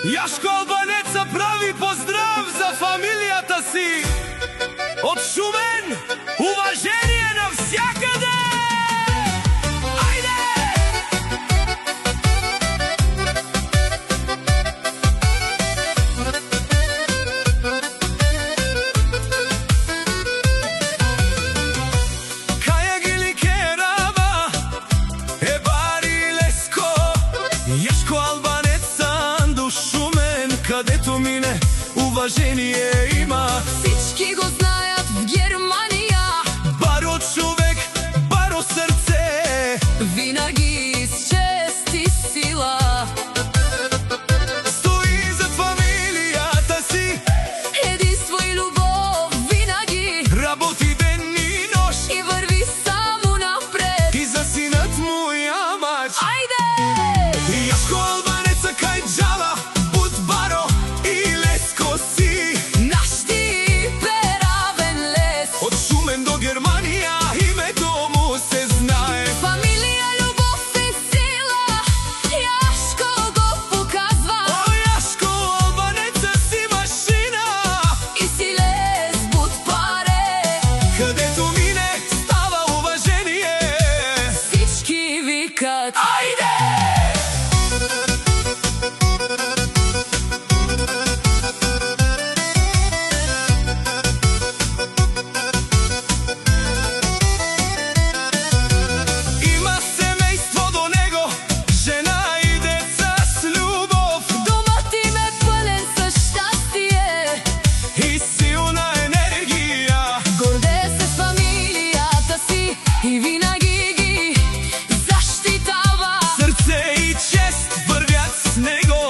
Јашко Албанеца прави поздрав за фамилијата си. Од Шумен, уважение навсякаде! Ајде! Кајагили Керава, Ебари Леско, Јашко Албанеца, до Шумен, кадето мине, уважение има. Всички го знаят в Германија. Баро човек, баро срце, Винаги с чест и сила стои за фамилијата си. единство и љубов винаги Работи ден и нош и върви само напред. и за синът му Јамач. Ајде! Јашко Албанеца кај Џала, Бут Баро и Леско си. Наш ти перавен лес, Од Шумен до Германија името му се знае. фамилија, љубов и сила, Јашко го показва. О, Јашко Албанеца си машина, И си лес буд паре, кадето мине става уважение. всички викат Ајде! Има семејство до него, жена и деца с љубов домот им е пълен със щастие. и силна енергија. Гордее се с фамилијата си и винаги ги защитава. Срце и чест вървят с него.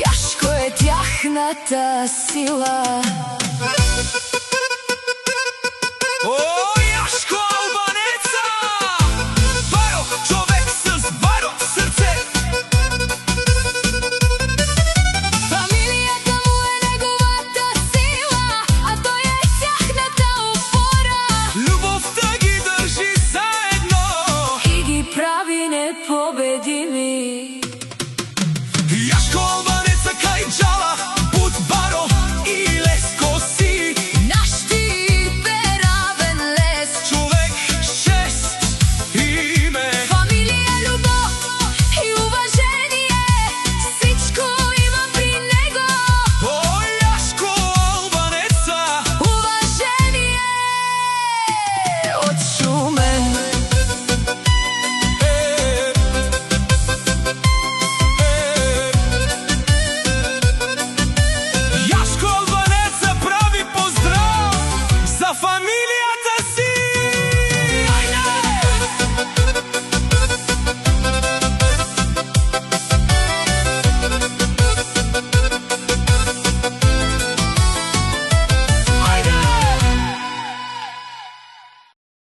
Јашко е тяхната сила.